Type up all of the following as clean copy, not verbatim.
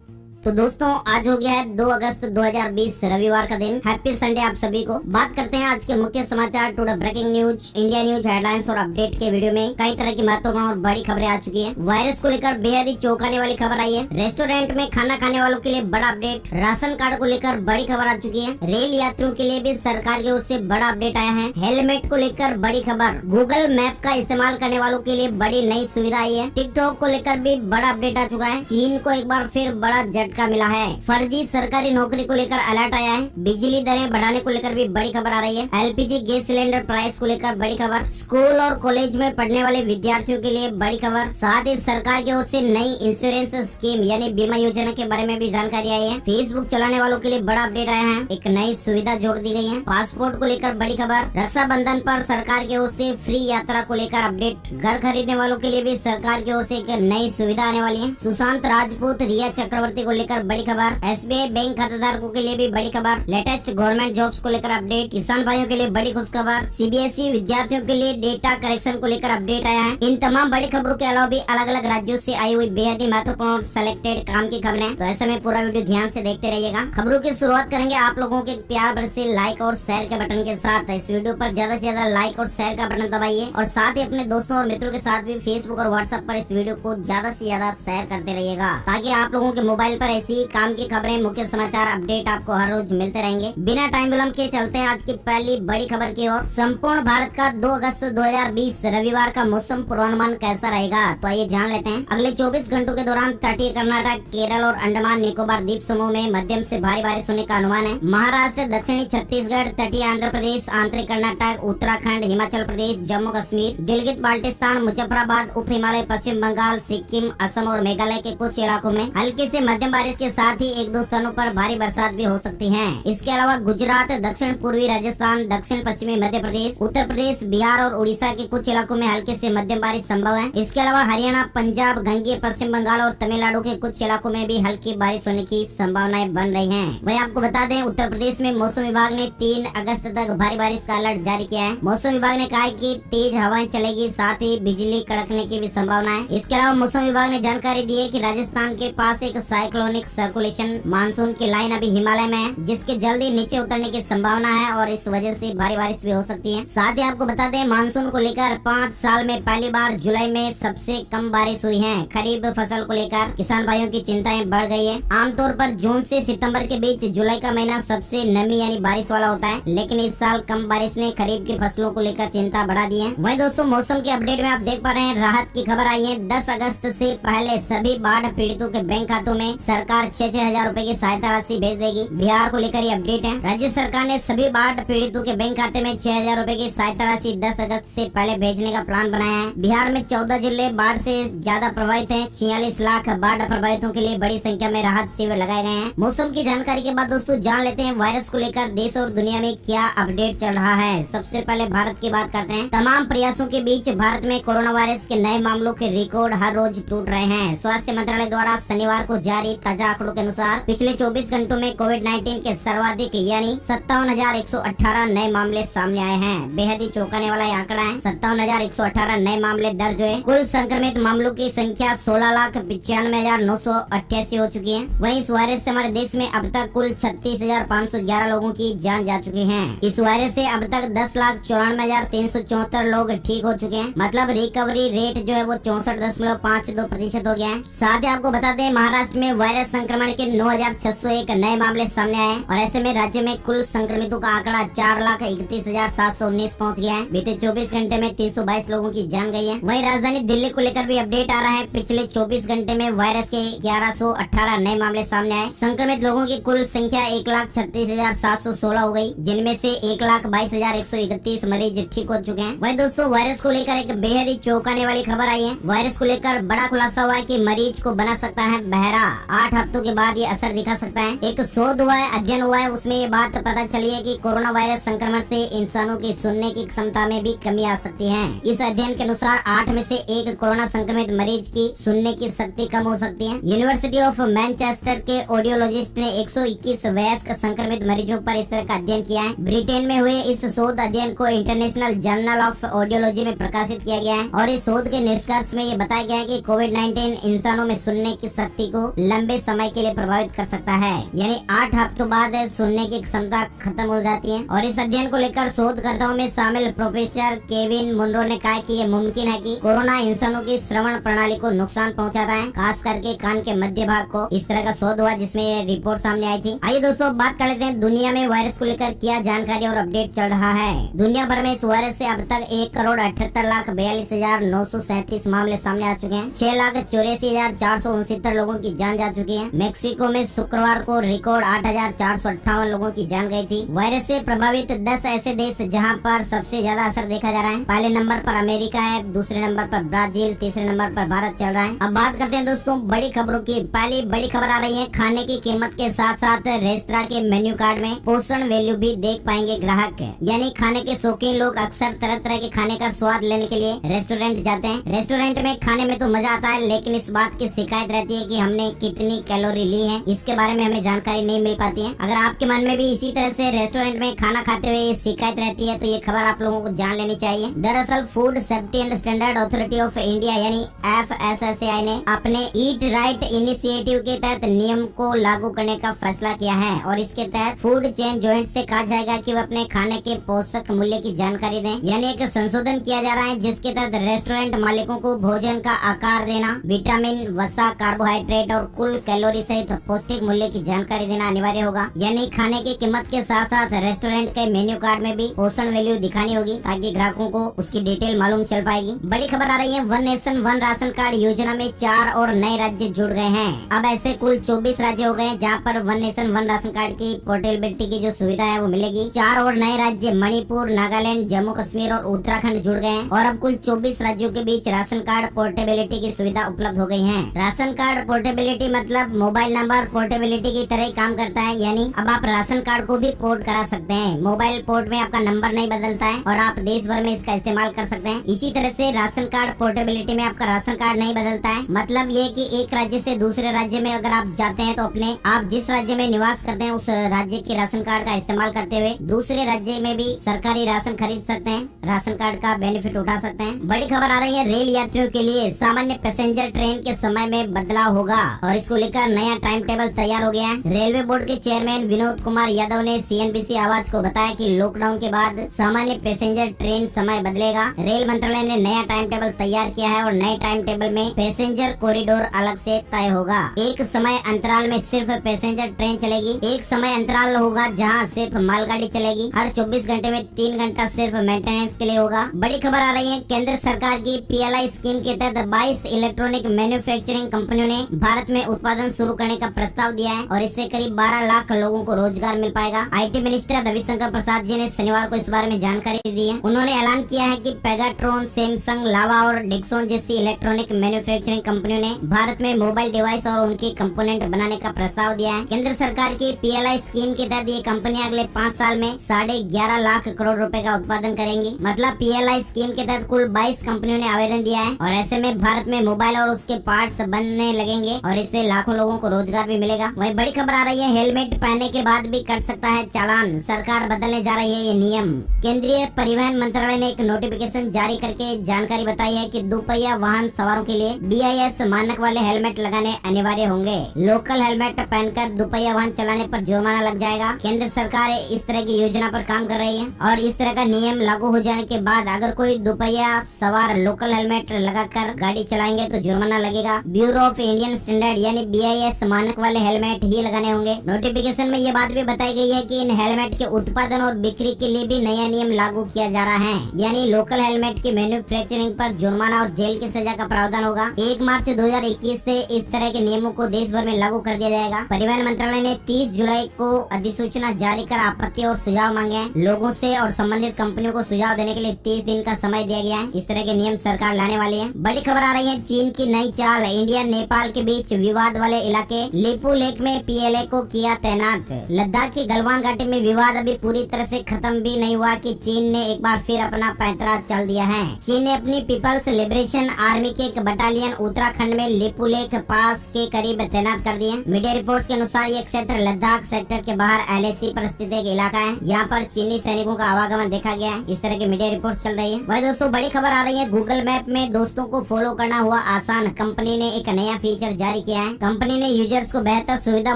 तो दोस्तों आज हो गया है 2 अगस्त 2020 रविवार का दिन। हैप्पी संडे आप सभी को। बात करते हैं आज के मुख्य समाचार, today breaking news, India news headlines और अपडेट के वीडियो में कई तरह की महत्वपूर्ण और बड़ी खबरें आ चुकी हैं। वायरस को लेकर बेहद ही चौंकाने वाली खबर आई है। रेस्टोरेंट में खाना खाने वालों के लिए बड़ा अपडेट, राशन कार्ड को लेकर बड़ी खबर आ चुकी है। रेल यात्रियों के लिए भी सरकार की ओर से बड़ा अपडेट आया है। हेलमेट को लेकर बड़ी खबर, गूगल मैप का इस्तेमाल करने वालों के लिए बड़ी नई सुविधा आई है। टिकटॉक को लेकर भी बड़ा अपडेट आ चुका है। चीन को एक बार फिर बड़ा झटका मिला है। फर्जी सरकारी नौकरी को लेकर अलर्ट आया है। बिजली दरें बढ़ाने को लेकर भी बड़ी खबर आ रही है। एलपीजी गैस सिलेंडर प्राइस को लेकर बड़ी खबर, स्कूल और कॉलेज में पढ़ने वाले विद्यार्थियों के लिए बड़ी खबर, साथ ही सरकार की ओर से नई इंश्योरेंस स्कीम यानी बीमा योजना के बारे में भी जानकारी आई है। फेसबुक चलाने वालों के लिए बड़ा अपडेट आया है। एक नई सुविधा जोड़ दी गई है। पासपोर्ट को लेकर बड़ी खबर, रक्षाबंधन पर सरकार की ओर से फ्री यात्रा को लेकर अपडेट, घर खरीदने वालों के लिए भी सरकार की ओर से एक नई सुविधा आने वाली है। सुशांत राजपूत, रिया चक्रवर्ती को लेकर बड़ी खबर, एसबीआई बैंक खातेदारों के लिए भी बड़ी खबर, लेटेस्ट गवर्नमेंट जॉब्स को लेकर अपडेट, किसान भाइयों के लिए बड़ी खुशखबर, सीबीएसई विद्यार्थियों के लिए डेटा करेक्शन को लेकर अपडेट आया है। इन तमाम बड़ी खबरों के अलावा भी अलग अलग राज्यों से आई हुई बेहद ही महत्वपूर्ण और सिलेक्टेड काम की खबरें। तो ऐसे में पूरा वीडियो ध्यान से देखते रहिएगा। खबरों की शुरुआत करेंगे आप लोगों के प्यार भरे से लाइक और शेयर के बटन के साथ। इस वीडियो पर ज्यादा से ज्यादा लाइक और शेयर का बटन दबाइए और साथ ही अपने दोस्तों और मित्रों के साथ भी फेसबुक और व्हाट्सएप पर इस वीडियो को ज्यादा से ज्यादा शेयर करते रहिएगा, ताकि आप लोगों के मोबाइल पर ऐसी काम की खबरें, मुख्य समाचार, अपडेट आपको हर रोज मिलते रहेंगे। बिना टाइम विलंब के चलते हैं आज की पहली बड़ी खबर की ओर। संपूर्ण भारत का 2 अगस्त 2020 रविवार का मौसम पूर्वानुमान कैसा रहेगा, तो आइए जान लेते हैं। अगले 24 घंटों के दौरान तटीय कर्नाटक, केरल और अंडमान निकोबार द्वीप समूह में मध्यम से भारी बारिश होने का अनुमान है। महाराष्ट्र, दक्षिणी छत्तीसगढ़, तटीय आंध्र प्रदेश, आंतरिक कर्नाटक, उत्तराखंड, हिमाचल प्रदेश, जम्मू कश्मीर, गिलगित बाल्टिस्तान, मुजफ्फराबाद, उप हिमालय, पश्चिम बंगाल, सिक्किम, असम और मेघालय के कुछ इलाकों में हल्की से मध्यम बारिश के साथ ही एक दो स्थानों पर भारी बरसात भी हो सकती है। इसके अलावा गुजरात, दक्षिण पूर्वी राजस्थान, दक्षिण पश्चिमी मध्य प्रदेश, उत्तर प्रदेश, बिहार और उड़ीसा के कुछ इलाकों में हल्के से मध्यम बारिश संभव है। इसके अलावा हरियाणा, पंजाब, गंगेय पश्चिम बंगाल और तमिलनाडु के कुछ इलाकों में भी हल्की बारिश होने की संभावनाएं बन रही हैं। वही आपको बता दें, उत्तर प्रदेश में मौसम विभाग ने 3 अगस्त तक भारी बारिश का अलर्ट जारी किया है। मौसम विभाग ने कहा है कि तेज हवाएं चलेगी, साथ ही बिजली कड़कने की भी संभावना है। इसके अलावा मौसम विभाग ने जानकारी दी है कि राजस्थान के पास एक साइक्लोनिक सर्कुलेशन मानसून की लाइन अभी हिमालय में है, जिसके जल्दी नीचे उतरने की संभावना है और इस वजह से भारी बारिश भी हो सकती है। साथ ही आपको बता दें, मानसून को लेकर 5 साल में पहली बार जुलाई में सबसे कम बारिश हुई है। खरीफ फसल को लेकर किसान भाइयों की चिंताएं बढ़ गई है। आमतौर पर जून से सितंबर के बीच जुलाई का महीना सबसे नमी यानी बारिश वाला होता है, लेकिन इस साल कम बारिश ने खरीफ की फसलों को लेकर चिंता बढ़ा दी है। वही दोस्तों, मौसम के अपडेट में आप देख पा रहे हैं, राहत की खबर आई है। 10 अगस्त से पहले सभी बाढ़ पीड़ितों के बैंक खातों में सरकार 6-6 हजार रूपए की सहायता राशि भेज देगी। बिहार को लेकर ये अपडेट है। राज्य सरकार ने सभी बाढ़ पीड़ितों के बैंक खाते में 6 हजार रूपए की सहायता राशि 10 अगस्त से पहले भेजने का प्लान बनाया है। बिहार में 14 जिले बाढ़ से ज्यादा प्रभावित हैं। 46 लाख बाढ़ प्रभावितों के लिए बड़ी संख्या में राहत शिविर लगाए गए हैं। मौसम की जानकारी के बाद दोस्तों जान लेते हैं वायरस को लेकर देश और दुनिया में क्या अपडेट चल रहा है। सबसे पहले भारत की बात करते हैं। तमाम प्रयासों के बीच भारत में कोरोना वायरस के नए मामलों के रिकॉर्ड हर रोज टूट रहे हैं। स्वास्थ्य मंत्रालय द्वारा शनिवार को जारी ताजा आंकड़ों के अनुसार पिछले 24 घंटों में कोविड-19 के सर्वाधिक यानी 57,118 नए मामले सामने आए हैं। बेहद ही चौंकाने वाला आंकड़ा है। 57,118 नए मामले दर्ज हुए। कुल संक्रमित मामलों की संख्या 16,95,988 हो चुकी है। वहीं इस वायरस से हमारे देश में अब तक कुल 36,511 लोगों की जान जा चुकी है। इस वायरस से अब तक 10,94,374 लोग ठीक हो चुके हैं। मतलब रिकवरी रेट जो है वो 64.52% हो गया है। साथ ही आपको बता दें, महाराष्ट्र में वायरस संक्रमण के 9,601 नए मामले सामने आए और ऐसे में राज्य में कुल संक्रमितों का आंकड़ा 4,31,719 पहुंच गया है। बीते 24 घंटे में 322 लोगों की जान गई है। वहीं राजधानी दिल्ली को लेकर भी अपडेट आ रहा है। पिछले 24 घंटे में वायरस के 1118 नए मामले सामने आए। संक्रमित लोगों की कुल संख्या 1,36,716 हो गई, जिनमें से 1,22,131 मरीज ठीक हो चुके हैं। वहीं दोस्तों, वायरस को लेकर एक बेहद ही चौंकाने वाली खबर आई है। वायरस को लेकर बड़ा खुलासा हुआ है कि मरीज को बना सकता है बहरा। 8 हफ्तों के बाद ये असर दिखा सकता है। एक शोध हुआ है, अध्ययन हुआ है, उसमें ये बात पता चली है कि कोरोना वायरस संक्रमण से इंसानों की सुनने की क्षमता में भी कमी आ सकती है। इस अध्ययन के अनुसार 8 में से 1 कोरोना संक्रमित मरीज की सुनने की शक्ति कम हो सकती है। यूनिवर्सिटी ऑफ मैनचेस्टर के ऑडियोलॉजिस्ट ने 121 वयस्क संक्रमित मरीजों पर इस तरह का अध्ययन किया है। ब्रिटेन में हुए इस शोध अध्ययन को इंटरनेशनल जर्नल ऑफ ऑडियोलॉजी में प्रकाशित किया गया है और इस शोध के निष्कर्ष में ये बताया गया है कि कोविड-19 इंसानों में सुनने की शक्ति को लंबे लंबे समय के लिए प्रभावित कर सकता है, यानी 8 हफ्तों बाद सुनने की क्षमता खत्म हो जाती है। और इस अध्ययन को लेकर शोधकर्ताओं में शामिल प्रोफेसर केविन मुनरो ने कहा कि ये मुमकिन है कि कोरोना इंसानों की श्रवण प्रणाली को नुकसान पहुंचाता है, खास करके कान के मध्य भाग को। इस तरह का शोध हुआ जिसमें ये रिपोर्ट सामने आई थी। आइए दोस्तों बात कर लेते हैं दुनिया में वायरस को लेकर क्या जानकारी और अपडेट चल रहा है। दुनिया भर में इस वायरस से अब तक 1,78,42,937 मामले सामने आ चुके हैं। 6,84,469 लोगों की जान जा चुकी है। मेक्सिको में शुक्रवार को रिकॉर्ड 8,458 लोगों की जान गई थी। वायरस से प्रभावित 10 ऐसे देश जहां पर सबसे ज्यादा असर देखा जा रहा है। पहले नंबर पर अमेरिका है, दूसरे नंबर पर ब्राजील, तीसरे नंबर पर भारत चल रहा है। अब बात करते हैं दोस्तों बड़ी खबरों की। पहली बड़ी खबर आ रही है, खाने की कीमत के साथ साथ रेस्तरां के मेन्यू कार्ड में पोषण वैल्यू भी देख पाएंगे ग्राहक। यानी खाने के शौकीन लोग अक्सर तरह तरह के खाने का स्वाद लेने के लिए रेस्टोरेंट जाते हैं। रेस्टोरेंट में खाने में तो मजा आता है, लेकिन इस बात की शिकायत रहती है कि हमने कितनी कैलोरी ली है, इसके बारे में हमें जानकारी नहीं मिल पाती है। अगर आपके मन में भी इसी तरह से रेस्टोरेंट में खाना खाते हुए ये शिकायत रहती है तो ये खबर आप लोगों को जान लेनी चाहिए। दरअसल food safety and standard authority of India यानी FSSAI ने अपने ईट राइट इनिशिएटिव के तहत नियम को लागू करने का फैसला किया है। और इसके तहत फूड चेन जॉइंट से कहा जाएगा कि वो अपने खाने के पोषक मूल्य की जानकारी दें। यानी एक संशोधन किया जा रहा है जिसके तहत रेस्टोरेंट मालिकों को भोजन का आकार देना, विटामिन, वसा, कार्बोहाइड्रेट और कुल कैलोरी सहित पौष्टिक मूल्य की जानकारी देना अनिवार्य होगा। यानी खाने की कीमत के साथ साथ रेस्टोरेंट के मेन्यू कार्ड में भी पोषण वैल्यू दिखानी होगी ताकि ग्राहकों को उसकी डिटेल मालूम चल पाएगी। बड़ी खबर आ रही है, one nation one ration card योजना में 4 और नए राज्य जुड़ गए हैं। अब ऐसे कुल 24 राज्य हो गए जहाँ पर one nation one ration card की पोर्टेबिलिटी की जो सुविधा है वो मिलेगी। 4 और नए राज्य मणिपुर, नागालैंड, जम्मू कश्मीर और उत्तराखंड जुड़ गए हैं और अब कुल 24 राज्यों के बीच राशन कार्ड पोर्टेबिलिटी की सुविधा उपलब्ध हो गई है। राशन कार्ड पोर्टेबिलिटी मतलब मोबाइल नंबर पोर्टेबिलिटी की तरह ही काम करता है। यानी अब आप राशन कार्ड को भी पोर्ट करा सकते हैं। मोबाइल पोर्ट में आपका नंबर नहीं बदलता है और आप देश भर में इसका इस्तेमाल कर सकते हैं। इसी तरह से राशन कार्ड पोर्टेबिलिटी में आपका राशन कार्ड नहीं बदलता है। मतलब ये कि एक राज्य से दूसरे राज्य में अगर आप जाते हैं तो अपने आप जिस राज्य में निवास करते हैं उस राज्य के राशन कार्ड का इस्तेमाल करते हुए दूसरे राज्य में भी सरकारी राशन खरीद सकते हैं, राशन कार्ड का बेनिफिट उठा सकते हैं। बड़ी खबर आ रही है, रेल यात्रियों के लिए सामान्य पैसेंजर ट्रेन के समय में बदलाव होगा और इसको लेकर नया टाइम टेबल तैयार हो गया है। रेलवे बोर्ड के चेयरमैन विनोद कुमार यादव ने CNBC आवाज को बताया कि लॉकडाउन के बाद सामान्य पैसेंजर ट्रेन समय बदलेगा। रेल मंत्रालय ने नया टाइम टेबल तैयार किया है और नए टाइम टेबल में पैसेंजर कॉरिडोर अलग से तय होगा। एक समय अंतराल में सिर्फ पैसेंजर ट्रेन चलेगी, एक समय अंतराल होगा जहां सिर्फ मालगाड़ी चलेगी। हर 24 घंटे में 3 घंटा सिर्फ मेंटेनेंस के लिए होगा। बड़ी खबर आ रही है, केंद्र सरकार की PLI स्कीम के तहत 22 इलेक्ट्रॉनिक मैन्युफैक्चरिंग कंपनियों ने भारत में उत्पादन शुरू करने का प्रस्ताव दिया है और इससे करीब 12 लाख लोगों को रोजगार मिल पाएगा। IT मिनिस्टर रविशंकर प्रसाद जी ने शनिवार को इस बारे में जानकारी दी है। उन्होंने ऐलान किया है कि पेगाट्रॉन, सैमसंग, लावा और डिक्सन जैसी इलेक्ट्रॉनिक मैन्युफैक्चरिंग कंपनियों ने भारत में मोबाइल डिवाइस और उनके कंपोनेंट बनाने का प्रस्ताव दिया है। केंद्र सरकार की PLI स्कीम के तहत ये कंपनियां अगले 5 साल में 11.5 लाख करोड़ रुपए का उत्पादन करेंगी। मतलब PLI स्कीम के तहत कुल 22 कंपनियों ने आवेदन दिया है और ऐसे में भारत में मोबाइल और उसके पार्ट्स बनने लगेंगे और इससे लाखों लोगों को रोजगार भी मिलेगा। वही बड़ी खबर आ रही है, हेलमेट पहनने के बाद भी कट सकता है चालान, सरकार बदलने जा रही है ये नियम। केंद्रीय परिवहन मंत्रालय ने एक नोटिफिकेशन जारी करके जानकारी बताई है कि दोपहिया वाहन सवारों के लिए BIS मानक वाले हेलमेट लगाने अनिवार्य होंगे। लोकल हेलमेट पहनकर दोपहिया वाहन चलाने पर जुर्माना लग जाएगा। केंद्र सरकार इस तरह की योजना पर काम कर रही है और इस तरह का नियम लागू हो जाने के बाद अगर कोई दोपहिया सवार लोकल हेलमेट लगाकर गाड़ी चलाएंगे तो जुर्माना लगेगा। ब्यूरो ऑफ इंडियन स्टैंडर्ड यानी BIS मानक वाले हेलमेट ही लगाने होंगे। नोटिफिकेशन में ये बात भी बताई गई है कि इन हेलमेट के उत्पादन और बिक्री के लिए भी नया नियम लागू किया जा रहा है। यानी लोकल हेलमेट की मैन्युफैक्चरिंग पर जुर्माना और जेल की सजा का प्रावधान होगा। 1 मार्च 2021 से इस तरह के नियमों को देश भर में लागू कर दिया जाएगा। परिवहन मंत्रालय ने 30 जुलाई को अधिसूचना जारी कर आपत्ति और सुझाव मांगे हैं। लोगों से और संबंधित कंपनियों को सुझाव देने के लिए 30 दिन का समय दिया गया है। इस तरह के नियम सरकार लाने वाली है। बड़ी खबर आ रही है, चीन की नई चाल, इंडिया नेपाल के बीच विवाद वाले इलाके लिपू लेक में PLA को किया तैनात। लद्दाख की गलवान घाटी में विवाद अभी पूरी तरह से खत्म भी नहीं हुआ कि चीन ने एक बार फिर अपना पैंतरा चल दिया है। चीन ने अपनी पीपल्स लिबरेशन आर्मी के एक बटालियन उत्तराखंड में लिपू लेक पास के करीब तैनात कर दिए। मीडिया रिपोर्ट्स के अनुसार ये क्षेत्र लद्दाख सेक्टर के बाहर LAC पर स्थित एक इलाका है। यहाँ पर चीनी सैनिकों का आवागमन देखा गया है। इस तरह की मीडिया रिपोर्ट चल रही है। वही दोस्तों बड़ी खबर आ रही है, गूगल मैप में दोस्तों को फॉलो करना हुआ आसान। कंपनी ने एक नया फीचर जारी किया है। कंपनी ने यूजर्स को बेहतर सुविधा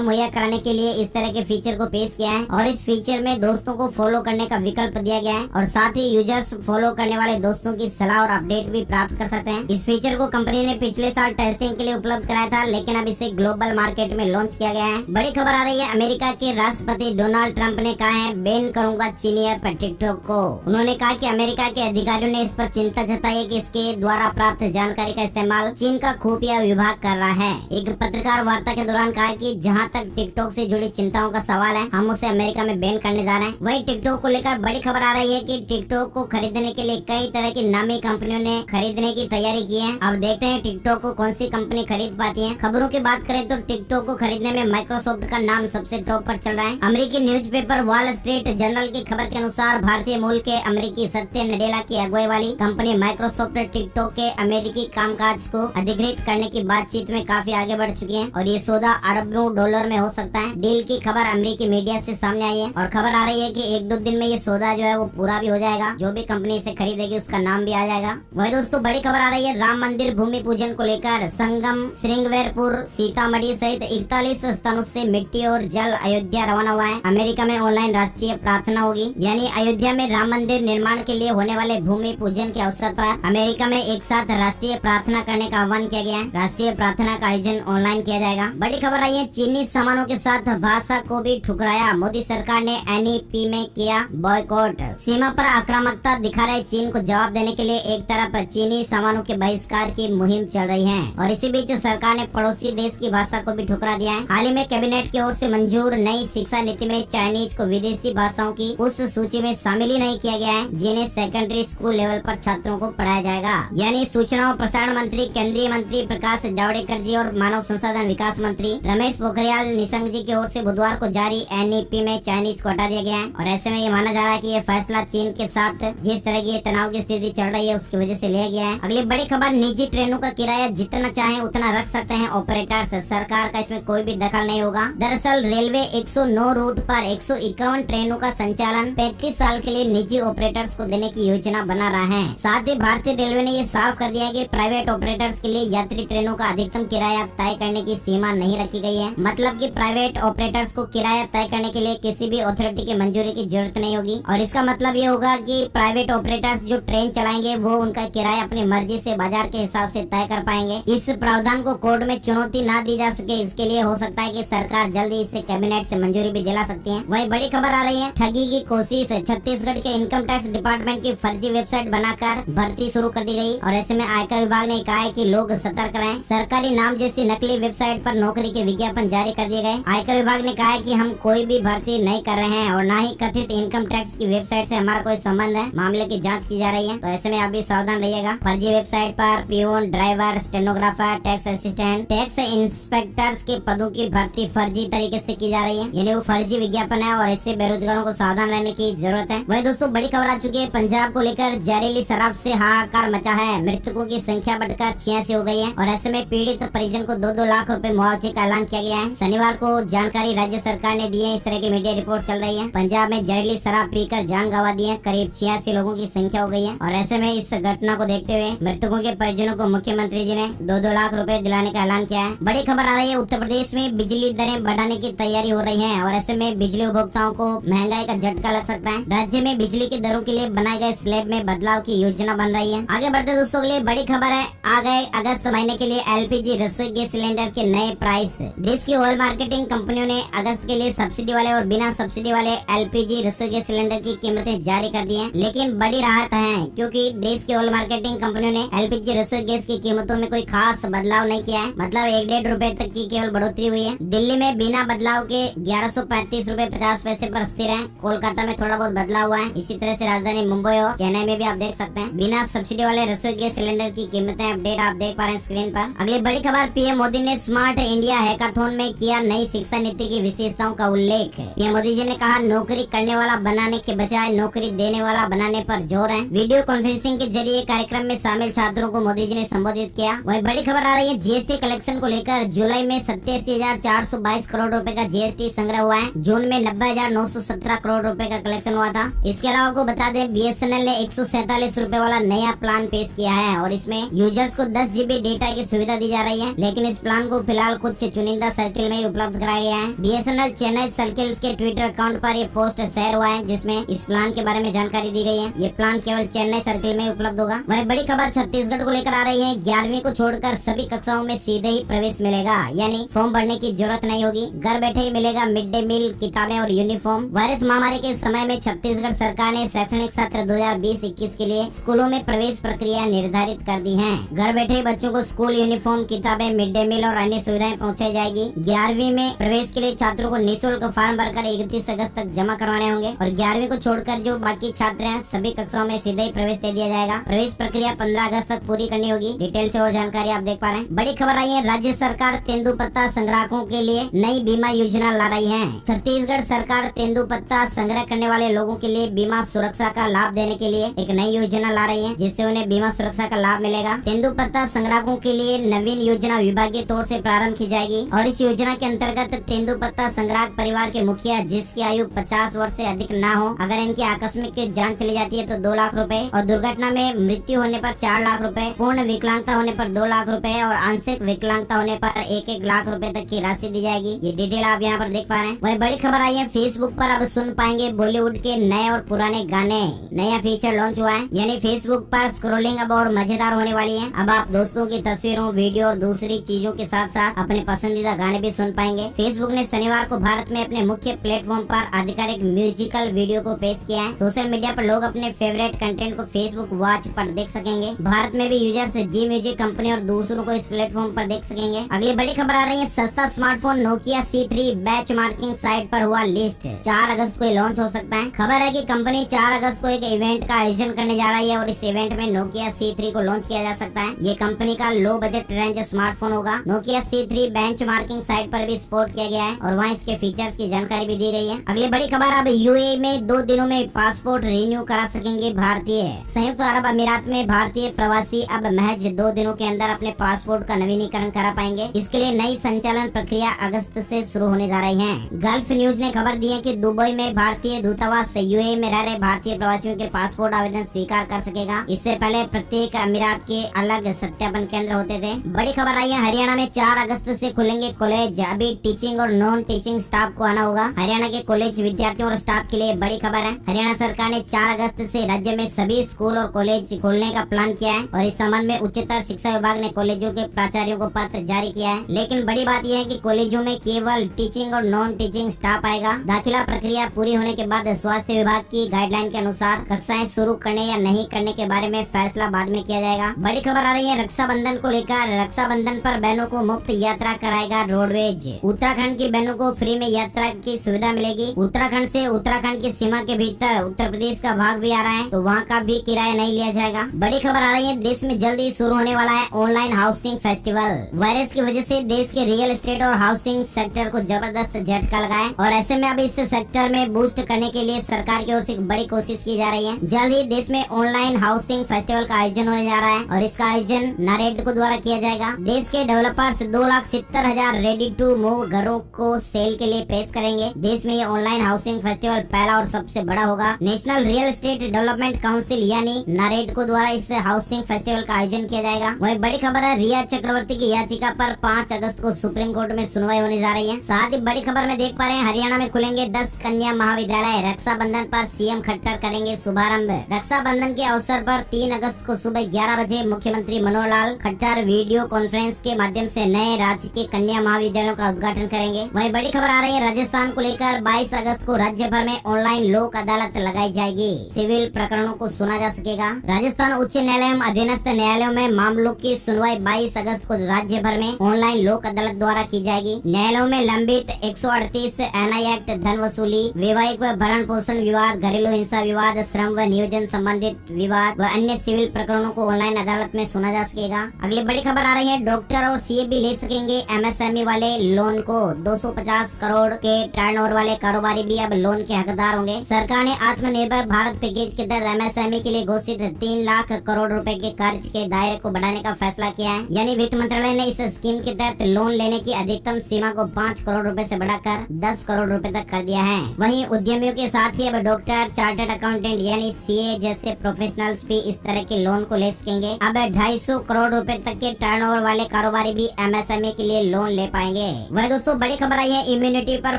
मुहैया कराने के लिए इस तरह के फीचर को पेश किया है और इस फीचर में दोस्तों को फॉलो करने का विकल्प दिया गया है और साथ ही यूजर्स फॉलो करने वाले दोस्तों की सलाह और अपडेट भी प्राप्त कर सकते हैं। इस फीचर को कंपनी ने पिछले साल टेस्टिंग के लिए उपलब्ध कराया था, लेकिन अब इसे ग्लोबल मार्केट में लॉन्च किया गया है। बड़ी खबर आ रही है, अमेरिका के राष्ट्रपति डोनाल्ड ट्रंप ने कहा है बैन करूंगा चीनी ऐप टिकटॉक को। उन्होंने कहा कि अमेरिका के अधिकारियों ने इस पर चिंता जताई है कि इसके द्वारा प्राप्त जानकारी का इस्तेमाल चीन का खुफिया विभाग कर रहा है। एक पत्रकार वार्ता के दौरान कहा कि जहां तक टिकटॉक से जुड़ी चिंताओं का सवाल है, हम उसे अमेरिका में बैन करने जा रहे हैं। वहीं टिकटॉक को लेकर बड़ी खबर आ रही है कि टिकटॉक को खरीदने के लिए कई तरह की नामी कंपनियों ने खरीदने की तैयारी की है। अब देखते हैं टिकटॉक को कौन सी कंपनी खरीद पाती है। खबरों की बात करें तो टिकटॉक को खरीदने में माइक्रोसॉफ्ट का नाम सबसे टॉप पर चल रहा है। अमेरिकी न्यूज़पेपर वॉल स्ट्रीट जर्नल की खबर के अनुसार भारतीय मूल के अमेरिकी सत्य नडेला की अगुवाई वाली कंपनी माइक्रोसॉफ्ट टिकटॉक के अमेरिकी कामकाज को अधिग्रहित करने की बातचीत में काफी आगे बढ़ चुकी है और ये सौदा अरबों डॉलर में हो सकता है। डील की खबर अमेरिकी मीडिया से सामने आई है और खबर आ रही है कि 1-2 दिन में ये सौदा जो है वो पूरा भी हो जाएगा। जो भी कंपनी इसे खरीदेगी उसका नाम भी आ जाएगा। वही दोस्तों बड़ी खबर आ रही है, राम मंदिर भूमि पूजन को लेकर संगम, श्रृंगवेरपुर, सीतामढ़ी सहित 41 स्थानों से मिट्टी और जल अयोध्या रवाना हुआ है। अमेरिका में ऑनलाइन राष्ट्रीय प्रार्थना होगी, यानी अयोध्या में राम मंदिर निर्माण के लिए होने वाले भूमि पूजन के अवसर पर अमेरिका में एक साथ राष्ट्रीय प्रार्थना करने का आह्वान किया गया है। राष्ट्रीय प्रार्थना का आयोजन ऑनलाइन किया जाएगा। बड़ी खबर आई है, चीनी सामानों के साथ भाषा को भी ठुकराया, मोदी सरकार ने एनईपी में किया बॉयकॉट। सीमा पर आक्रामकता दिखा रहे चीन को जवाब देने के लिए एक तरफ चीनी सामानों के बहिष्कार की मुहिम चल रही है और इसी बीच सरकार ने पड़ोसी देश की भाषा को भी ठुकरा दिया है। हाल ही में कैबिनेट की ओर से मंजूर नई शिक्षा नीति में चाइनीज को विदेशी भाषाओं की उस सूची में शामिल ही नहीं किया गया है जिन्हें सेकेंडरी स्कूल लेवल पर छात्रों को पढ़ाया जाएगा। यानी सूचना और प्रसारण मंत्री केंद्रीय मंत्री प्रकाश जावड़ेकर जी और मानव संसाधन विकास मंत्री रमेश पोखरियाल निशंक जी की ओर से बुधवार को जारी एनईपी में चाइनीज को हटा दिया गया है और ऐसे में ये माना जा रहा है कि ये फैसला चीन के साथ जिस तरह की तनाव की स्थिति चल रही है उसकी वजह से लिया गया है। अगली बड़ी खबर, निजी ट्रेनों का किराया जितना चाहे उतना रख सकते हैं ऑपरेटर्स, सरकार का इसमें कोई भी दखल नहीं होगा। दरअसल रेलवे 109 रूट पर 151 ट्रेनों का संचालन 35 साल के लिए निजी ऑपरेटर्स को देने की योजना बना रहा है। साथ ही भारतीय रेलवे ने ये साफ कर दिया कि प्राइवेट ऑपरेटर्स के लिए यात्री ट्रेनों का अधिकतम किराया तय करने की सीमा नहीं रखी गई है। मतलब कि प्राइवेट ऑपरेटर्स को किराया तय करने के लिए किसी भी अथॉरिटी की मंजूरी की जरूरत नहीं होगी और इसका मतलब ये होगा कि प्राइवेट ऑपरेटर्स जो ट्रेन चलाएंगे वो उनका किराया अपनी मर्जी से बाजार के हिसाब से तय कर पाएंगे। इस प्रावधान को कोर्ट में चुनौती ना दी जा सके, इसके लिए हो सकता है कि सरकार जल्दी इसे कैबिनेट से मंजूरी भी दिला सकती है। वही बड़ी खबर आ रही है, ठगी की कोशिश, छत्तीसगढ़ के इनकम टैक्स डिपार्टमेंट की फर्जी वेबसाइट बनाकर भर्ती शुरू कर दी गई और ऐसे में आयकर विभाग ने कहा है कि लोग सतर्क रहें। सरकारी नाम जैसी नकली वेबसाइट पर नौकरी के विज्ञापन जारी कर दिए गए। आयकर विभाग ने कहा है कि हम कोई भी भर्ती नहीं कर रहे हैं और न ही कथित इनकम टैक्स की वेबसाइट से हमारा कोई संबंध है। मामले की जांच की जा रही है, तो ऐसे में आप भी सावधान रहिएगा। फर्जी वेबसाइट पर peon, driver, stenographer, tax assistant, tax inspectors के पदों की भर्ती फर्जी तरीके से की जा रही है, यानी वो फर्जी विज्ञापन है और इससे बेरोजगारों को सावधान रहने की जरूरत है। वही दोस्तों बड़ी खबर आ चुकी है, पंजाब को लेकर जहरीली शराब से हाहाकार मचा है। मृतकों की संख्या बढ़कर 86 हो गई है और ऐसे में पीड़ित परिजन को 2-2 लाख रुपए मुआवजे का ऐलान किया गया है। शनिवार को जानकारी राज्य सरकार ने दी है। इस तरह की मीडिया रिपोर्ट चल रही है। पंजाब में जहरीली शराब पीकर जान गंवा दी है, करीब 86 लोगों की संख्या हो गई है और ऐसे में इस घटना को देखते हुए मृतकों के परिजनों को मुख्यमंत्री जी ने 2-2 लाख रुपए दिलाने का ऐलान किया है। बड़ी खबर आ रही है, उत्तर प्रदेश में बिजली दरें बढ़ाने की तैयारी हो रही है और ऐसे में बिजली उपभोक्ताओं को महंगाई का झटका लग सकता है। राज्य में बिजली की दरों के लिए बनाए गए स्लैब में बदलाव की योजना बन रही है। आगे बढ़ते दोस्तों के लिए बड़ी खबर है, आ गए अगस्त महीने के लिए एलपीजी रसोई गैस सिलेंडर के नए प्राइस। देश की ऑयल मार्केटिंग कंपनियों ने अगस्त के लिए सब्सिडी वाले और बिना सब्सिडी वाले एलपीजी रसोई गैस सिलेंडर की कीमतें जारी कर दी है। लेकिन बड़ी राहत है क्योंकि देश की ऑयल मार्केटिंग कंपनियों ने एलपीजी रसोई गैस की कीमतों में कोई खास बदलाव नहीं किया है। मतलब 1-1.5 रुपए तक की केवल बढ़ोतरी हुई है। दिल्ली में बिना बदलाव के 1135 रुपए 50 पैसे पर स्थिर है। कोलकाता में थोड़ा बहुत बदलाव हुआ है। इसी तरह से राजधानी मुंबई और चेन्नई में भी आप देख सकते हैं बिना सब्सिडी वाले रसोई गैस सिलेंडर की कीमतें अपडेट आप देख पा रहे हैं स्क्रीन पर। अगली बड़ी खबर, पीएम मोदी ने स्मार्ट इंडिया हैकाथॉन में किया नई शिक्षा नीति की विशेषताओं का उल्लेख। पीएम मोदी जी ने कहा, नौकरी करने वाला बनाने के बजाय नौकरी देने वाला बनाने पर जोर है। वीडियो कॉन्फ्रेंसिंग के जरिए कार्यक्रम में शामिल छात्रों को मोदी जी ने संबोधित किया। वही बड़ी खबर आ रही है, जीएसटी कलेक्शन को लेकर जुलाई में 87,422 करोड़ रुपए का जीएसटी संग्रह हुआ है। जून में 90,917 करोड़ रुपए का कलेक्शन हुआ था। इसके अलावा आपको बता दें, बीएसएनएल ने 147 रुपए वाला नया प्लान पेश किया है और इसमें यूजर्स को 10 GB डेटा की सुविधा दी जा रही है। लेकिन इस प्लान को फिलहाल कुछ चुनिंदा सर्किल में उपलब्ध कराया गया है। BSNL चेन्नई सर्किल्स के ट्विटर अकाउंट पर ये पोस्ट शेयर हुआ है, जिसमें इस प्लान के बारे में जानकारी दी गई है। ये प्लान केवल चेन्नई सर्किल में उपलब्ध होगा। वह बड़ी खबर छत्तीसगढ़ को लेकर आ रही है। 11वीं को छोड़कर सभी कक्षाओं में सीधे ही प्रवेश मिलेगा, यानी फॉर्म भरने की जरूरत नहीं होगी। घर बैठे ही मिलेगा मिड डे मील, किताबें और यूनिफॉर्म। वायरस महामारी के समय में छत्तीसगढ़ सरकार ने शैक्षणिक सत्र 2020-21 के लिए स्कूलों में प्रवेश प्रक्रिया निर्धारित कर दी है। घर बैठे ही बच्चों को स्कूल यूनिफॉर्म, किताबें, मिड डे मील और अन्य सुविधाएं पहुंचाई जाएगी। 11वीं में प्रवेश के लिए छात्रों को निःशुल्क फॉर्म भरकर 31 अगस्त तक जमा करवाने होंगे और 11वीं को छोड़कर जो बाकी छात्र हैं सभी कक्षाओं में सीधे ही प्रवेश दे दिया जाएगा। प्रवेश प्रक्रिया 15 अगस्त तक पूरी करनी होगी। डिटेल से और जानकारी आप देख पा रहे हैं। बड़ी खबर आई है, राज्य सरकार तेंदुपत्ता संग्राहकों के लिए नई बीमा योजना ला रही है। छत्तीसगढ़ सरकार तेंदुपत्ता संग्रह करने वाले लोगों के लिए बीमा सुरक्षा का लाभ देने के लिए एक नई योजना ला रही है, जिससे उन्हें बीमा सुरक्षा का लाभ मिलेगा। तेंदुपत्ता संग्राहकों के लिए नवीन योजना विभागीय तौर से प्रारंभ की जाएगी और इस योजना के अंतर्गत तेंदुपत्ता संग्राहक परिवार के मुखिया जिसकी आयु 50 वर्ष से अधिक न हो, अगर इनकी आकस्मिक जान चली जाती है तो 2 लाख रुपए और दुर्घटना में मृत्यु होने पर 4 लाख रुपए, पूर्ण विकलांगता होने पर 2 लाख रुपए और आंशिक विकलांगता होने पर 1-1 लाख रुपए तक की राशि दी जाएगी। ये डिटेल आप यहाँ पर देख पा रहे हैं। वही बड़ी खबर आई है, फेसबुक पर अब सुन पाएंगे बॉलीवुड के नए और पुराने गाने। नया फीचर लॉन्च हुआ है, यानी फेसबुक पर स्क्रोलिंग अब और मजेदार होने वाली है। अब आप दोस्तों की तस्वीरों, वीडियो और दूसरी चीजों के साथ साथ अपने पसंदीदा गाने भी सुन पाएंगे। फेसबुक ने शनिवार को भारत में अपने मुख्य प्लेटफॉर्म पर आधिकारिक म्यूजिकल वीडियो को पेश किया है। सोशल मीडिया पर लोग अपने फेवरेट कंटेंट को फेसबुक वॉच पर देख सकेंगे। भारत में भी यूजर्स जी म्यूजिक कंपनी और दूसरों को इस प्लेटफॉर्म पर देख सकेंगे। अगली बड़ी खबर आ रही है, सस्ता smartphone Nokia C3 bench marking site पर हुआ लिस्ट। 4 अगस्त को लॉन्च हो सकता है। खबर है कि कंपनी 4 अगस्त को एक इवेंट का आयोजन करने जा रही है और इस इवेंट में नोकिया C3 को लॉन्च किया जा सकता है। ये कंपनी का लो बजट रेंज स्मार्टफोन होगा। Nokia C3 bench marking site पर भी सपोर्ट किया गया है और वहाँ इसके फीचर्स की जानकारी भी दी गई है। अगली बड़ी खबर, अब UAE में 2 दिनों में पासपोर्ट रिन्यू करा सकेंगे भारतीय। संयुक्त अरब अमीरात में भारतीय प्रवासी अब महज 2 दिनों के अंदर अपने पासपोर्ट का नवीनीकरण करा पाएंगे। इसके लिए नई संचालन प्रक्रिया अगस्त से शुरू होने जा रही है। गल्फ न्यूज ने खबर दी है कि दुबई में भारतीय दूतावास UAE में रह रहे भारतीय प्रवासियों के पासपोर्ट आवेदन स्वीकार कर सकेगा। इससे पहले प्रत्येक अमीरात के अलग सत्यापन केंद्र होते थे। बड़ी खबर आई है, हरियाणा में 4 अगस्त से खुलेंगे कॉलेज। अभी टीचिंग और नॉन टीचिंग स्टाफ को आना होगा। हरियाणा के कॉलेज विद्यार्थियों और स्टाफ के लिए बड़ी खबर है। हरियाणा सरकार ने 4 अगस्त से राज्य में सभी स्कूल और कॉलेज खोलने का प्लान किया है और इस संबंध में उच्चतर शिक्षा विभाग ने कॉलेजों के प्राचार्यों को पत्र जारी किया है। लेकिन बड़ी बात यह है कि कॉलेजों में केवल टीचिंग और नॉन टीचिंग स्टाफ आएगा। दाखिला प्रक्रिया पूरी होने के बाद स्वास्थ्य विभाग की गाइडलाइन के अनुसार कक्षाएं शुरू करने या नहीं करने के बारे में फैसला बाद में किया जाएगा। बड़ी खबर आ रही है, रक्षाबंधन को लेकर। रक्षाबंधन पर बहनों को मुफ्त यात्रा कराएगा रोडवेज। उत्तराखंड की बहनों को फ्री में यात्रा की सुविधा मिलेगी। उत्तराखंड से उत्तराखंड की सीमा के भीतर उत्तर प्रदेश का भाग भी आ रहा है, तो वहाँ का भी किराया नहीं लिया जाएगा। बड़ी खबर आ रही है, देश में जल्दी शुरू होने वाला है ऑनलाइन हाउसिंग फेस्टिवल। वायरस की वजह से देश के रियल एस्टेट और हाउसिंग सेक्टर को जबरदस्त झटका लगा है और ऐसे में अब इस सेक्टर में बूस्ट करने के लिए सरकार की ओर से बड़ी कोशिश की जा रही है। जल्द ही देश में ऑनलाइन हाउसिंग फेस्टिवल का आयोजन होने जा रहा है और इसका आयोजन नारेडको द्वारा किया जाएगा। देश के डेवलपर्स 2,70,000 रेडी टू मूव घरों को सेल के लिए पेश करेंगे। देश में ये ऑनलाइन हाउसिंग फेस्टिवल पहला और सबसे बड़ा होगा। National real estate development council यानी नारेडको द्वारा इस हाउसिंग फेस्टिवल का आयोजन किया जाएगा। वही बड़ी खबर है, रिया चक्रवर्ती की याचिका पर 5 अगस्त को सुप्रीम कोर्ट में सुनवाई होने जा रही है। साथ ही बड़ी खबर में देख पा रहे हैं, हरियाणा में खुलेंगे 10 कन्या महाविद्यालय। रक्षाबंधन पर सीएम खट्टर करेंगे शुभारंभ। रक्षाबंधन के अवसर पर 3 अगस्त को सुबह 11 बजे मुख्यमंत्री मनोहर लाल खट्टर वीडियो कॉन्फ्रेंस के माध्यम से नए राजकीय कन्या महाविद्यालयों का उद्घाटन करेंगे। वही बड़ी खबर आ रही है, राजस्थान को लेकर 22 अगस्त को राज्य भर में ऑनलाइन लोक अदालत लगाई जाएगी। सिविल प्रकरणों को सुना जा सकेगा। राजस्थान उच्च न्यायालय अधीनस्थ न्यायालयों में मामलों की सुनवाई 22 अगस्त को राज्य भर में ऑनलाइन लोक अदालत द्वारा की जाएगी। न्यायालयों में लंबित 138 NI एक्ट, धन वसूली, वैवाहिक व भरण पोषण विवाद, घरेलू हिंसा विवाद, श्रम व नियोजन संबंधित विवाद व अन्य सिविल प्रकरणों को ऑनलाइन अदालत में सुना जा सकेगा। अगली बड़ी खबर आ रही है, डॉक्टर और CA भी ले सकेंगे MSME वाले लोन को। 250 करोड़ के टर्नओवर वाले कारोबारी भी अब लोन के हकदार होंगे। सरकार ने आत्मनिर्भर भारत पैकेज के तहत MSME के लिए घोषित 3 लाख करोड़ रुपए के कर्ज के दायरे को बढ़ाने का फैसला किया है। यानी वित्त मंत्रालय ने इस स्कीम के तहत लोन लेने की अधिकतम सीमा को 5 करोड़ रुपए से बढ़ाकर 10 करोड़ रुपए तक कर दिया है। वहीं उद्यमियों के साथ ही अब डॉक्टर, चार्टर्ड अकाउंटेंट यानी CA जैसे प्रोफेशनल्स भी इस तरह के लोन को ले सकेंगे। अब 250 करोड़ रुपए तक के टर्नओवर वाले कारोबारी भी भी MSME के लिए लोन ले पाएंगे। वह दोस्तों बड़ी खबर आई है इम्यूनिटी पर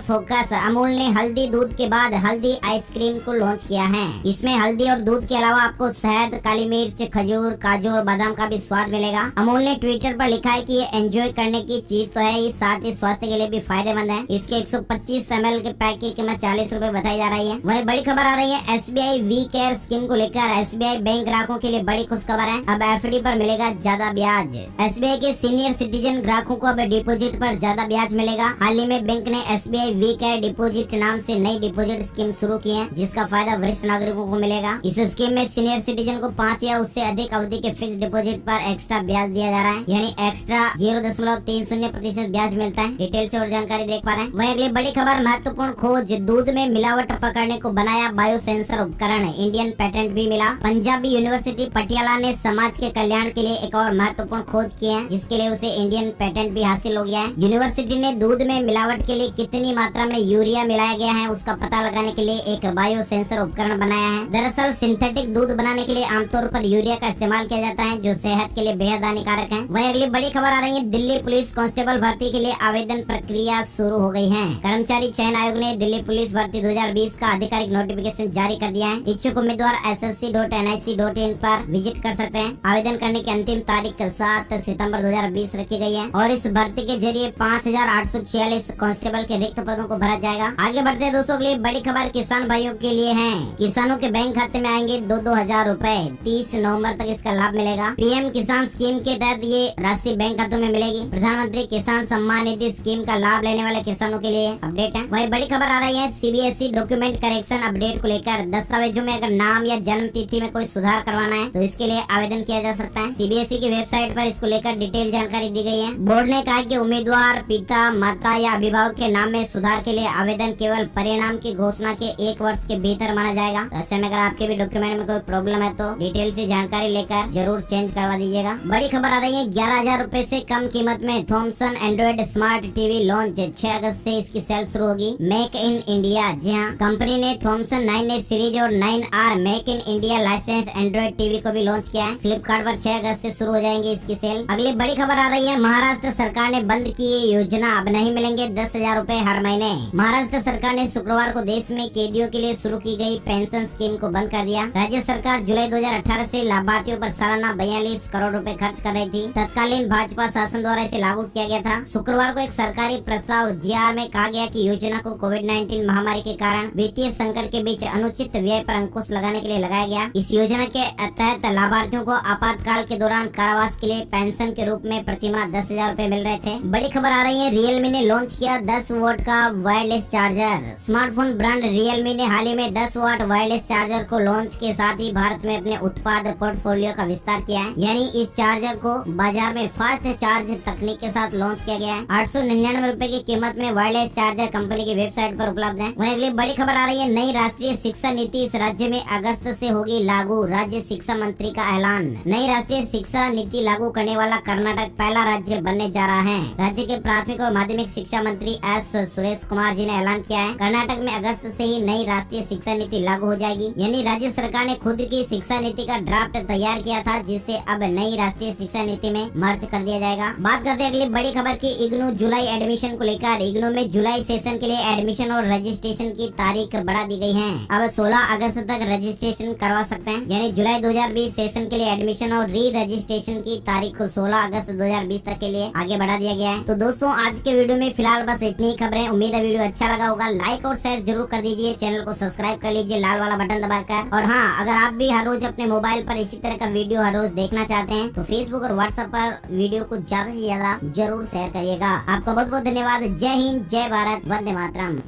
फोकस। अमूल ने हल्दी दूध के बाद हल्दी आइसक्रीम को लॉन्च किया है। इसमें हल्दी और दूध के अलावा आपको शहद, काली मिर्च, खजूर, काजू और बादाम का भी स्वाद मिलेगा। अमूल ने ट्विटर पर लिखा है कि ये एंजॉय करने की चीज तो है, साथ ही स्वास्थ्य के लिए भी फायदेमंद है। इसके 125 ml के पैक की कीमत 40 रूपए बताई जा रही है। वही बड़ी खबर आ रही है SBI वी केयर स्कीम को लेकर। SBI बैंक ग्राहकों के लिए बड़ी खुशखबर है, अब FD पर मिलेगा ज्यादा ब्याज। SBI के सीनियर सिटीजन ग्राहकों को अब डिपॉजिट पर ज्यादा ब्याज मिलेगा। हाल ही में बैंक ने SBI वी केयर डिपॉजिट नाम से नई डिपॉजिट स्कीम शुरू की है, जिसका फायदा वरिष्ठ नागरिकों को मिलेगा। इस स्कीम में सीनियर सिटीजन को 5 या उससे अधिक अवधि के फिक्स डिपॉजिट पर एक्स्ट्रा ब्याज दिया जा रहा है, यानी एक्स्ट्रा 0.30% ब्याज मिलता है। डिटेल से और जानकारी देख पा रहे हैं। वही अगली बड़ी खबर, महत्वपूर्ण खोज, दूध में मिलावट पकड़ने को बनाया बायो सेंसर उपकरण, इंडियन पेटेंट भी मिला। पंजाबी यूनिवर्सिटी पटियाला ने समाज के कल्याण के लिए एक और महत्वपूर्ण खोज की है, जिसके लिए उसे इंडियन पेटेंट भी हासिल हो गया है। यूनिवर्सिटी ने दूध में मिलावट के लिए कितनी मात्रा में यूरिया मिलाया गया है उसका पता लगाने के लिए एक बायो सेंसर उपकरण बनाया है। दरअसल सिंथेटिक दूध बनाने के लिए आमतौर पर यूरिया का इस्तेमाल किया जाता है, जो सेहत के लिए बेहद हानिकारक है। वही अगली बड़ी खबर आ रही है, दिल्ली पुलिस कांस्टेबल भर्ती के लिए आवेदन प्रक्रिया शुरू हो गई है। कर्मचारी चयन आयोग ने दिल्ली पुलिस भर्ती 2020 का आधिकारिक नोटिफिकेशन जारी कर दिया है। इच्छुक उम्मीदवार ssc.nic.in पर विजिट कर सकते हैं। आवेदन करने की अंतिम तारीख 7 सितंबर 2020 रखी गई है और इस भर्ती के जरिए 5846 कांस्टेबल के रिक्त पदों को भरा जाएगा। आगे बढ़ते हैं दोस्तों, अगली बड़ी खबर किसान भाइयों के लिए है। किसानों के बैंक खाते में आएंगे 2-2 हजार रूपए। 30 नवंबर तक इसका लाभ मिलेगा। पीएम किसान स्कीम के तहत ये राशि बैंक खातों में मिलेगी। प्रधानमंत्री किसान सम्मान निधि स्कीम का लाभ लेने वाले किसानों के लिए अपडेट है। वही बड़ी खबर आ रही है CBSE डॉक्यूमेंट करेक्शन अपडेट को लेकर। दस्तावेजों में अगर नाम या जन्म तिथि में कोई सुधार करवाना है तो इसके लिए आवेदन किया जा सकता है। CBSE की वेबसाइट पर इसको लेकर डिटेल जानकारी दी गई है। बोर्ड ने कहा कि उम्मीदवार, पिता, माता या अभिभावक के नाम में सुधार के लिए आवेदन केवल परिणाम की घोषणा के 1 वर्ष के भीतर माना जाएगा। तो ऐसे में अगर आपके भी डॉक्यूमेंट में कोई प्रॉब्लम है तो डिटेल से जानकारी लेकर जरूर चेंज करवा दीजिएगा। बड़ी खबर आ रही है, 11,000 रूपए से कम कीमत में Thomson Android smart TV launch. 6 अगस्त से इसकी सेल शुरू होगी। मेक इन इंडिया, जी हाँ, कंपनी ने थॉमसन 9A सीरीज और 9R make in India licence Android TV को भी लॉन्च किया है। फ्लिपकार्ट पर 6 अगस्त से शुरू हो जाएंगी इसकी सेल। अगली बड़ी खबर आ रही है, महाराष्ट्र सरकार ने बंद की ये योजना, अब नहीं मिलेंगे 10,000 रूपए हर महीने। महाराष्ट्र सरकार ने शुक्रवार को देश में कैदियों के लिए शुरू की गई पेंशन स्कीम को बंद कर दिया। राज्य सरकार जुलाई 2018 से लाभार्थियों पर सालाना 42 करोड़ रुपए खर्च कर रही थी। तत्कालीन भाजपा शासन द्वारा इसे लागू किया गया था। शुक्रवार को एक सरकारी प्रस्ताव GR में कहा गया कि योजना को कोविड-19 महामारी के कारण वित्तीय संकट के बीच अनुचित व्यय पर अंकुश लगाने के लिए लगाया गया। इस योजना के तहत लाभार्थियों को आपातकाल के दौरान कारावास के लिए पेंशन के रूप में प्रतिमाह 10,000 रूपए मिल रहे थे। बड़ी खबर आ रही है, रियलमी ने लॉन्च किया 10 वॉट का wireless charger. Smartphone brand Realme ने हाल ही में 10 वॉट वायरलेस चार्जर को लॉन्च के साथ ही भारत में अपने उत्पाद पोर्टफोलियो का विस्तार किया है। यानी इस चार्जर को बाजार में फास्ट चार्ज तकनीक के साथ लॉन्च किया गया है। 899 रूपए की कीमत में वायरलेस चार्जर कंपनी की वेबसाइट पर उपलब्ध है। वहीं अगली बड़ी खबर आ रही है, नई राष्ट्रीय शिक्षा नीति इस राज्य में अगस्त से होगी लागू, राज्य शिक्षा मंत्री का ऐलान। नई राष्ट्रीय शिक्षा नीति लागू करने वाला कर्नाटक पहला राज्य बनने जा रहा है। राज्य के प्राथमिक और माध्यमिक शिक्षा मंत्री S सुरेश कुमार जी ने ऐलान किया है, कर्नाटक में अगस्त से ही नई राष्ट्रीय शिक्षा नीति लागू हो जाएगी। यानी राज्य सरकार ने खुद की शिक्षा नीति का ड्राफ्ट तैयार किया था, जिसे अब नई राष्ट्रीय शिक्षा नीति में मर्ज कर दिया जाएगा। बात करते हैं अगली बड़ी खबर की, इग्नू जुलाई एडमिशन को लेकर। इग्नू में जुलाई सेशन के लिए एडमिशन और रजिस्ट्रेशन की तारीख बढ़ा दी गई है। अब 16 अगस्त तक रजिस्ट्रेशन करवा सकते हैं। यानी जुलाई 2020 सेशन के लिए एडमिशन और री रजिस्ट्रेशन की तारीख को 16 अगस्त 2020 तक के लिए आगे बढ़ा दिया गया है। तो दोस्तों आज के वीडियो में फिलहाल बस इतनी ही खबरें। उम्मीद है वीडियो अच्छा लगा होगा। लाइक और शेयर जरूर कर दीजिए, चैनल को सब्सक्राइब कर लीजिए लाल वाला बटन दबाकर। और हाँ, अगर आप भी हर रोज अपने मोबाइल पर इसी तरह का वीडियो हर रोज देखना चाहते हैं तो फेसबुक और व्हाट्सएप पर वीडियो को ज्यादा से ज्यादा जरूर शेयर करिएगा। आपका बहुत बहुत धन्यवाद। जय हिंद, जय भारत, वंदे मातरम।